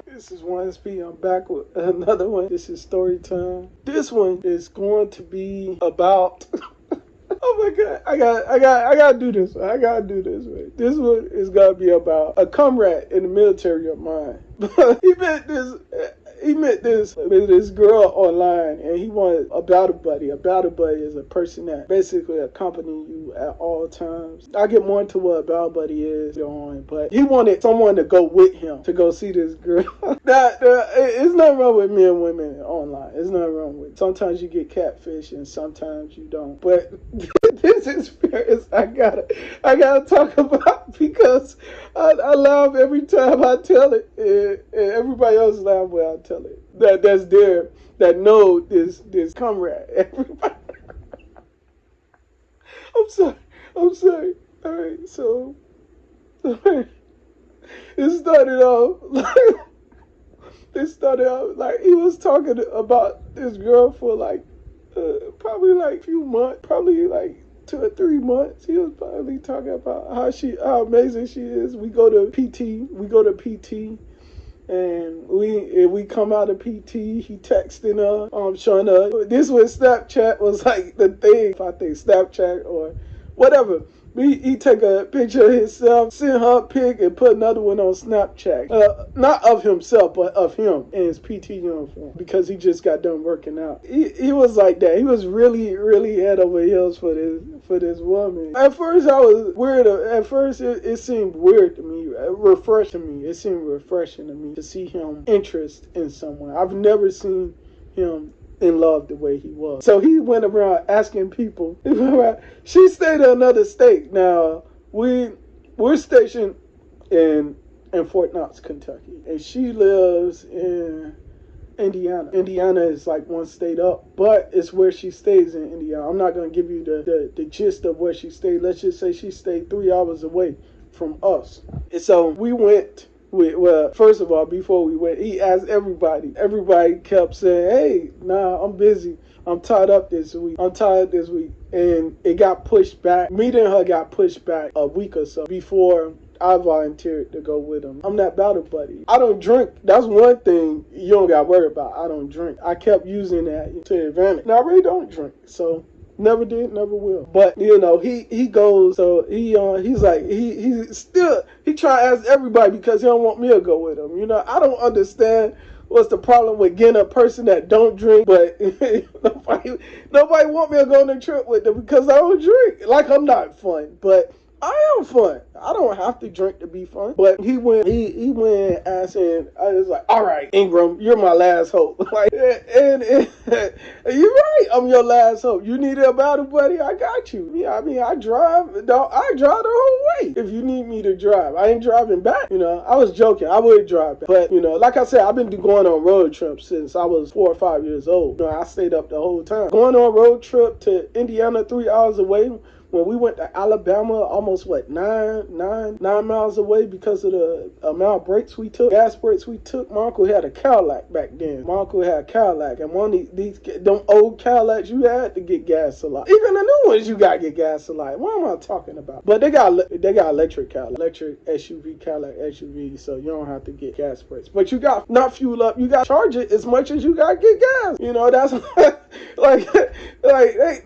This is 1SP. I'm back with another one. This is Storytime. This one is going to be about. Oh my God! I gotta do this. I gotta do this. Man. This one is gonna be about a comrade in the military of mine. He met this girl online, and he wanted a battle buddy. A battle buddy is a person that basically accompanies you at all times. I'll get more into what a battle buddy is on, but he wanted someone to go with him to go see this girl. It's nothing wrong with men and women online. It's nothing wrong with it. Sometimes you get catfish and sometimes you don't. But this experience I gotta talk about because I laugh every time I tell it, and everybody else laugh when I tell it. That's there that know this comrade. Everybody. I'm sorry. All right, so it started off like he was talking about this girl for like probably like a few months, probably like 2 or 3 months. He was probably talking about how amazing she is. We go to PT, and we come out of PT. He texting her, showing her. This was Snapchat was like the thing. If I think Snapchat or whatever. He take a picture of himself, send her a pic, and put another one on Snapchat. Not of himself, but of him in his PT uniform because he just got done working out. He was like that. He was really, really head over heels for this woman. At first, I was weird. At first, it seemed weird to me, refreshing to me. It seemed refreshing to me to see him interest in someone. I've never seen him in love the way he was. So he went around asking people. She stayed in another state. Now we're stationed in Fort Knox, Kentucky, and she lives in Indiana. Indiana is like one state up, but it's where she stays in Indiana. I'm not going to give you the gist of where she stayed. Let's just say she stayed 3 hours away from us. And so we went. Well, first of all, before we went, he asked everybody. Everybody kept saying, "Hey, nah, I'm busy. I'm tied up this week. And it got pushed back. Meeting her got pushed back a week or so before I volunteered to go with him. I'm that battle buddy. I don't drink. That's one thing you don't got to worry about. I don't drink. I kept using that to advantage. Now, I really don't drink, so... Never did, never will. But he goes. So he's like he try to ask everybody because he don't want me to go with him. I don't understand what's the problem with getting a person that don't drink, but nobody want me to go on a trip with them because I don't drink. Like I'm not fun, but I am fun. I don't have to drink to be fun. But he went asking. I was like, all right, Ingram, you're my last hope. Like, and you're right. I'm your last hope. You need a battle buddy? I got you. Yeah, I mean, I drive. I drive the whole way. If you need me to drive, I ain't driving back. I was joking. I would drive back. But like I said, I've been going on road trips since I was 4 or 5 years old. I stayed up the whole time. Going on a road trip to Indiana, 3 hours away. When we went to Alabama, almost 9 miles away because of the amount of breaks we took, gas breaks we took. My uncle had a Cadillac back then. My uncle had a Cadillac, and one of them old Cadillacs, you had to get gas a lot. Even the new ones, you got to get gas a lot. What am I talking about? But they got electric Cadillac, electric SUV, Cadillac SUV, so you don't have to get gas breaks. But you got not fuel up, you got to charge it as much as you got to get gas. That's like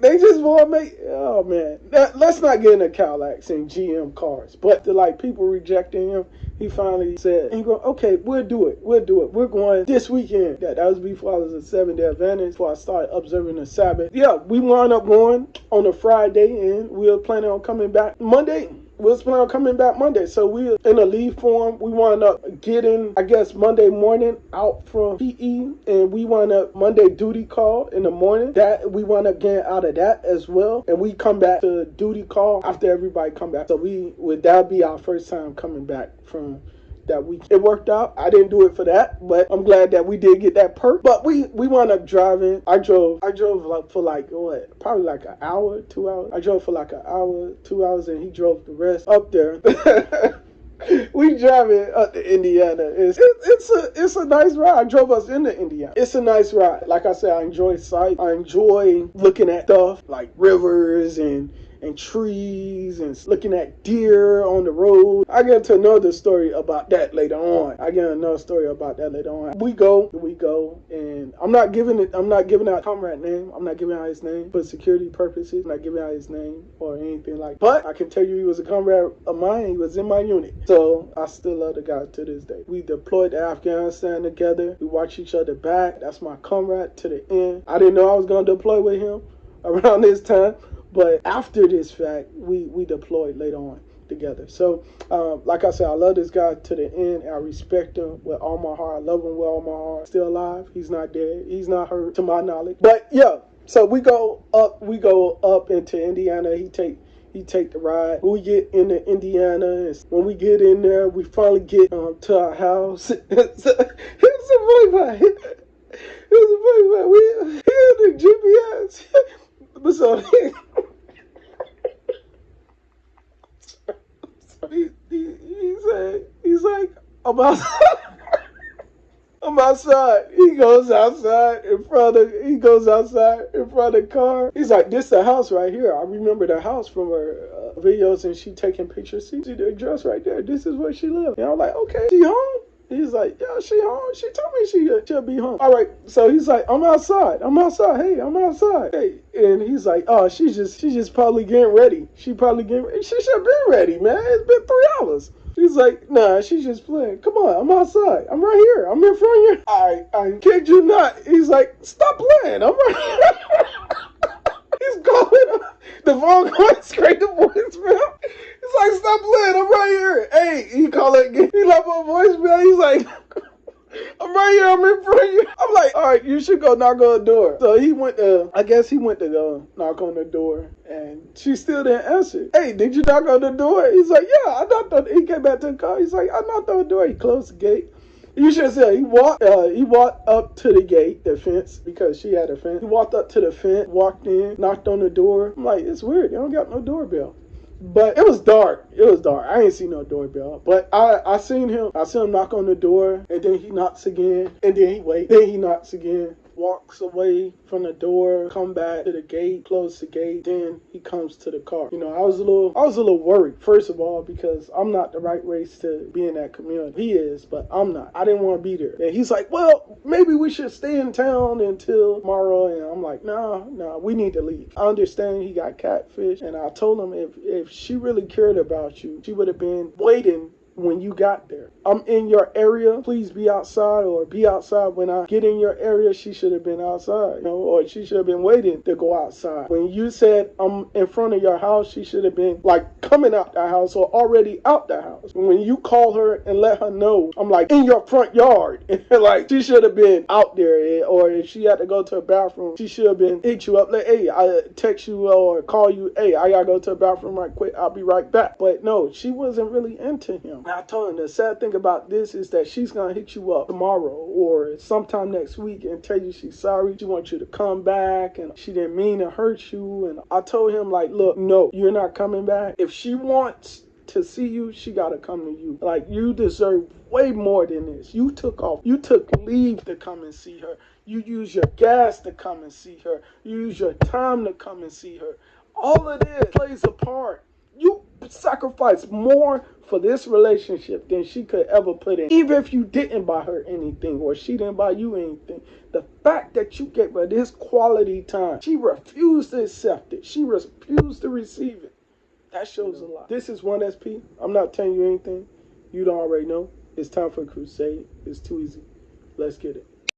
they just want to make. Oh man. Let's not get into Cadillacs and GM cars, but people rejecting him, he finally said, okay, we'll do it. We're going this weekend. That was before I was a 7-day Adventist, before I started observing the Sabbath. Yeah, we wound up going on a Friday, and we were planning on coming back Monday. We was planning on coming back Monday, so we were in a leave form. We wound up getting, I guess, Monday morning out from PE, and we wound up Monday duty call in the morning. That we wound up getting out of that as well, and we come back to duty call after everybody come back. So that'd be our first time coming back from that week. It worked out. I didn't do it for that, but I'm glad that we did get that perk. But we wound up driving. I drove for probably like an hour, 2 hours. I drove for like an hour, 2 hours, and he drove the rest up there. We driving up to Indiana. It's a nice ride. I drove us into Indiana. It's a nice ride. Like I said, I enjoy sight. I enjoy looking at stuff like rivers and and trees and looking at deer on the road. I get into another story about that later on. We go, and I'm not giving out Comrade name. I'm not giving out his name for security purposes. I'm not giving out his name or anything like that. But I can tell you he was a comrade of mine. He was in my unit. So I still love the guy to this day. We deployed to Afghanistan together. We watched each other back. That's my comrade to the end. I didn't know I was going to deploy with him around this time. But after this fact, we deployed later on together. So, like I said, I love this guy to the end. I respect him with all my heart. I love him with all my heart. Still alive. He's not dead. He's not hurt to my knowledge. But yeah, so we go up into Indiana. He take the ride. When we get into Indiana, when we get in there, we finally get to our house. It's a funny part. We had the GPS. So he's like, I'm outside. I'm outside. He goes outside in front of the car. He's like, this the house right here. I remember the house from her videos, and she taking pictures. See the address right there. This is where she lives. And I'm like, okay, she home? He's like, yeah, she home. She told me she'll be home. All right. So he's like, I'm outside. Hey, I'm outside. Hey. And he's like, oh, she's just probably getting ready. She should have been ready, man. It's been 3 hours. He's like, nah, she's just playing. Come on, I'm outside. I'm right here. I'm in front of you. I kid you not. He's like, stop playing. I'm right here. He's calling up. The phone going straight to voicemail. He's like, stop playing. I'm right here. Hey, he called it again. He left a voicemail. He's like, I'm right here. I'm in front of you. I'm like, all right, you should go knock on the door. So he went to go knock on the door, and she still didn't answer. Hey, did you knock on the door? He's like, yeah, I knocked on. He came back to the car. He's like, I knocked on the door. He closed the gate. You should say he walked up to the gate, the fence, because she had a fence. He walked up to the fence, walked in, knocked on the door. I'm like, it's weird. They don't got no doorbell. But it was dark. I ain't seen no doorbell. But I seen him knock on the door, and then he knocks again, and then he waits. Then he knocks again, walks away from the door, come back to the gate, close the gate, then he comes to the car. You know, I was a little worried, first of all, because I'm not the right race to be in that community. He is, but I'm not. I didn't want to be there. And he's like, well, maybe we should stay in town until tomorrow. And I'm like, no, we need to leave. I understand he got catfish, and I told him if she really cared about you, she would have been waiting when you got there. I'm in your area, please be outside, or be outside when I get in your area. She should have been outside, or she should have been waiting to go outside. When you said I'm in front of your house, she should have been like coming out the house or already out the house. When you call her and let her know, I'm like in your front yard. Like she should have been out there, or if she had to go to a bathroom, she should have been hit you up like, hey, I text you or call you, hey, I gotta go to the bathroom right quick, I'll be right back. But no, she wasn't really into him. I told him the sad thing about this is that she's going to hit you up tomorrow or sometime next week and tell you she's sorry. She wants you to come back and she didn't mean to hurt you. And I told him, like, look, no, you're not coming back. If she wants to see you, she got to come to you. Like, you deserve way more than this. You took off. You took leave to come and see her. You used your gas to come and see her. You used your time to come and see her. All of this plays a part. You sacrificed more for this relationship than she could ever put in. Even if you didn't buy her anything or she didn't buy you anything, the fact that you gave her this quality time, she refused to accept it. She refused to receive it. That shows a lot. This is 1SP. I'm not telling you anything you don't already know. It's time for a crusade. It's too easy. Let's get it.